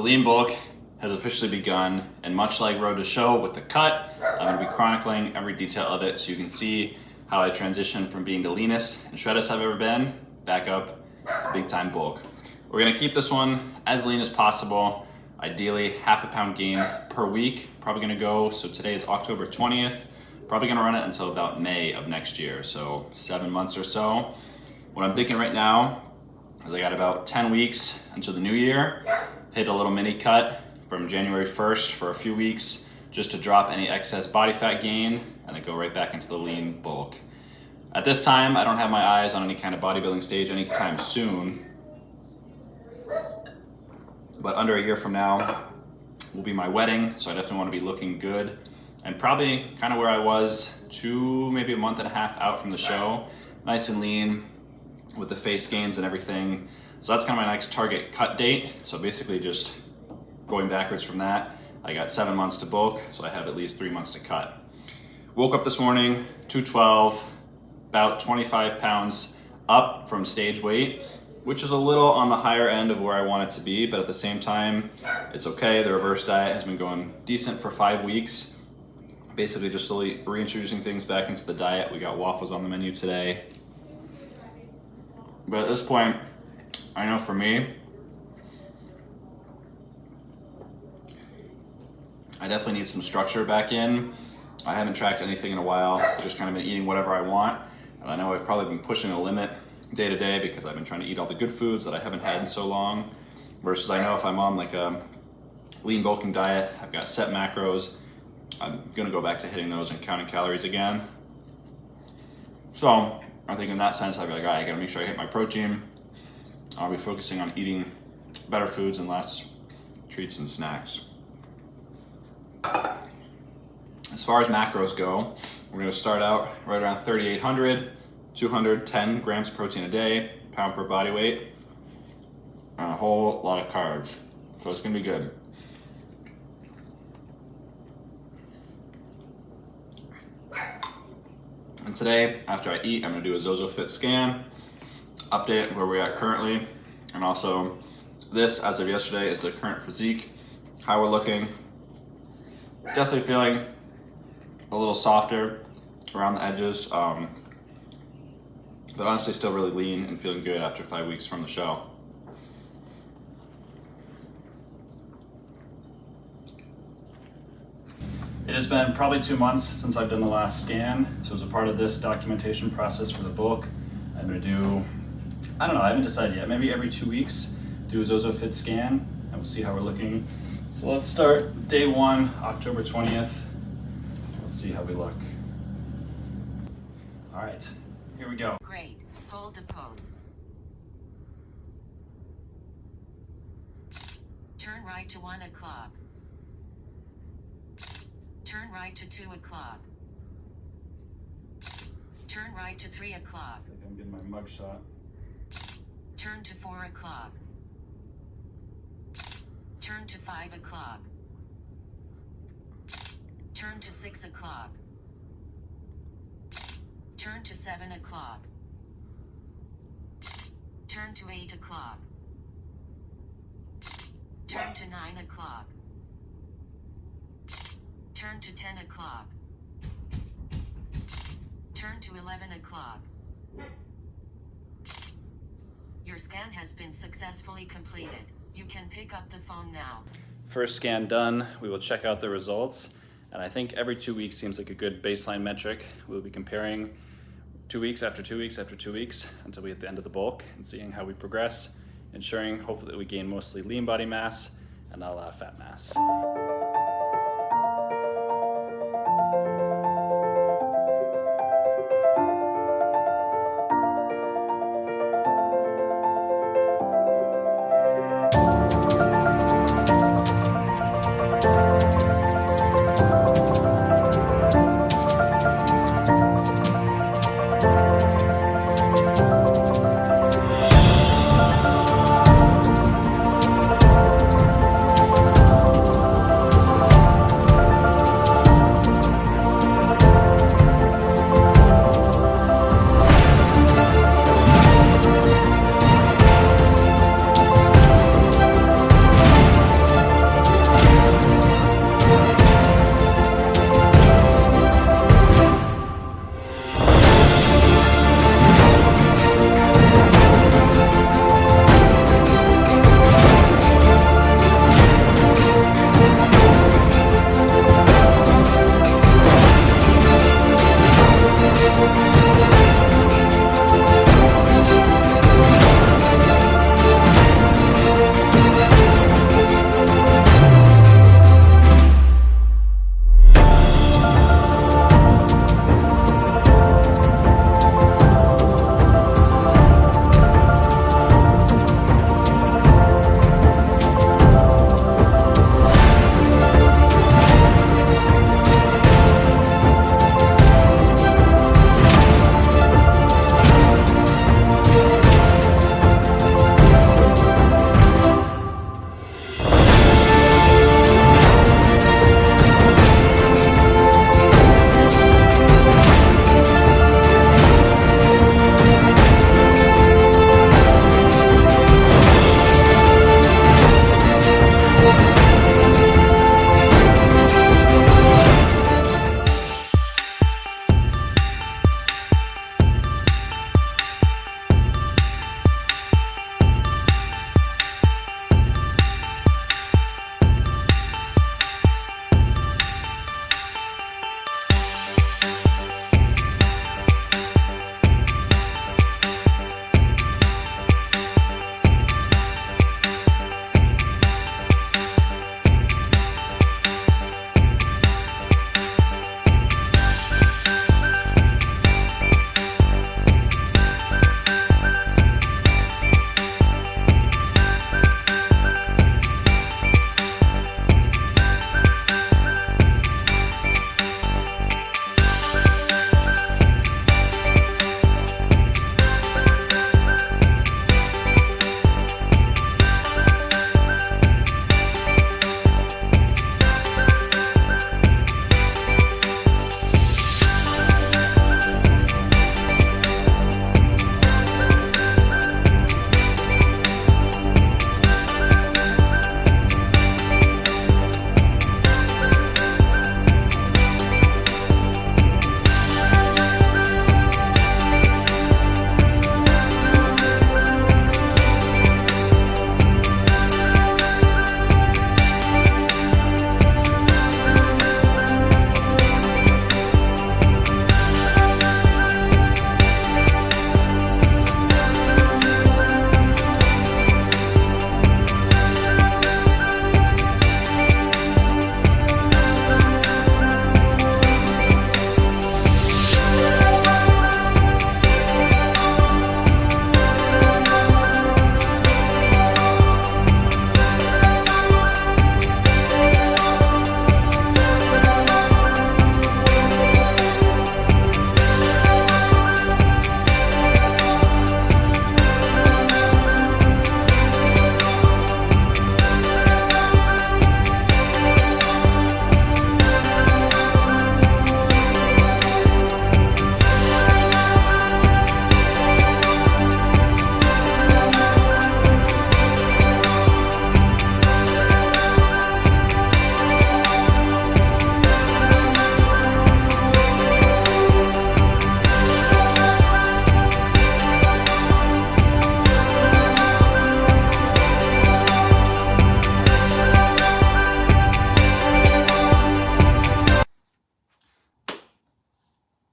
lean bulk has officially begun, and much like Road to Show with the cut, I'm going to be chronicling every detail of it so you can see how I transitioned from being the leanest and shreddest I've ever been back up to big time bulk. We're going to keep this one as lean as possible, ideally half a pound gain per week. Probably going to go, so today is October 20th, probably going to run it until about May of next year, so 7 months or so. What I'm thinking right now is I got about 10 weeks until the new year, hit a little mini cut from January 1st for a few weeks just to drop any excess body fat gain and then go right back into the lean bulk. At this time, I don't have my eyes on any kind of bodybuilding stage anytime soon, but under a year from now will be my wedding, so I definitely want to be looking good and probably kind of where I was maybe a month and a half out from the show, nice and lean with the face gains and everything. So that's kind of my next target cut date. So basically just going backwards from that, I got 7 months to bulk, so I have at least 3 months to cut. Woke up this morning, 212, about 25 pounds up from stage weight, which is a little on the higher end of where I want it to be, but at the same time, it's okay. The reverse diet has been going decent for 5 weeks. Basically just slowly reintroducing things back into the diet. We got waffles on the menu today. But at this point, I know for me, I definitely need some structure back in. I haven't tracked anything in a while, just kind of been eating whatever I want. And I know I've probably been pushing the limit day to day because I've been trying to eat all the good foods that I haven't had in so long. Versus I know if I'm on like a lean bulking diet, I've got set macros, I'm gonna go back to hitting those and counting calories again. So I think in that sense, I'd be like, all right, I gotta make sure I hit my protein. I'll be focusing on eating better foods and less treats and snacks. As far as macros go, we're gonna start out right around 3,800, 210 grams of protein a day, pound per body weight, and a whole lot of carbs. So it's gonna be good. And today, after I eat, I'm gonna do a ZozoFit scan, update where we're at currently, and also this, as of yesterday, is the current physique, how we're looking. Definitely feeling a little softer around the edges, but honestly still really lean and feeling good after 5 weeks from the show. It has been probably 2 months since I've done the last scan, so as a part of this documentation process for the bulk, I'm gonna do, I don't know, I haven't decided yet, maybe every 2 weeks, do a ZozoFit scan, and we'll see how we're looking. So let's start day 1, October 20th. Let's see how we look. All right, here we go. Great, hold the pose. Turn right to 1 o'clock. Turn right to 2 o'clock. Turn right to 3 o'clock. I think I'm getting my mug shot. Turn to 4 o'clock. Turn to 5 o'clock. Turn to 6 o'clock. Turn to 7 o'clock. Turn to 8 o'clock. Turn to 9 o'clock. Turn to 10 o'clock. Turn to 11 o'clock. Your scan has been successfully completed. You can pick up the phone now. First scan done, we will check out the results. And I think every 2 weeks seems like a good baseline metric. We'll be comparing 2 weeks after 2 weeks after 2 weeks until we hit the end of the bulk and seeing how we progress, ensuring hopefully that we gain mostly lean body mass and not a lot of fat mass.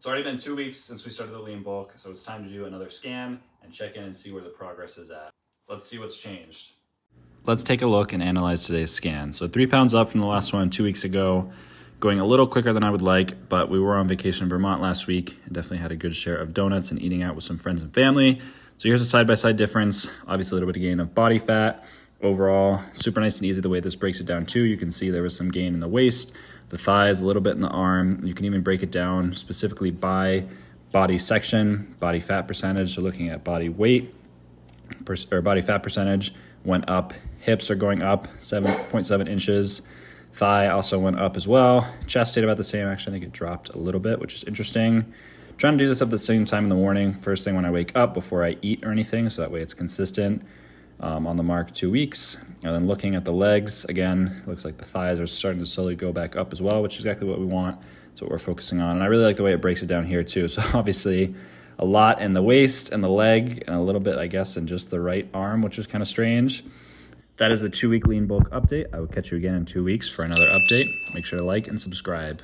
It's already been 2 weeks since we started the lean bulk, so it's time to do another scan and check in and see where the progress is at. Let's see what's changed. Let's take a look and analyze today's scan. So 3 pounds up from the last one 2 weeks ago, going a little quicker than I would like, but we were on vacation in Vermont last week and definitely had a good share of donuts and eating out with some friends and family. So here's a side-by-side difference. Obviously a little bit of gain of body fat. Overall, super nice and easy the way this breaks it down too. You can see there was some gain in the waist, the thighs, a little bit in the arm. You can even break it down specifically by body section, body fat percentage. So looking at body weight or body fat percentage went up. Hips are going up 7.7 inches. Thigh also went up as well. Chest stayed about the same. Actually, I think it dropped a little bit, which is interesting. Trying to do this at the same time in the morning, first thing when I wake up before I eat or anything, so that way it's consistent. On the mark 2 weeks. And then looking at the legs, again, looks like the thighs are starting to slowly go back up as well, which is exactly what we want. That's what we're focusing on. And I really like the way it breaks it down here too. So obviously a lot in the waist and the leg and a little bit, I guess, in just the right arm, which is kind of strange. That is the 2 week lean bulk update. I will catch you again in 2 weeks for another update. Make sure to like and subscribe.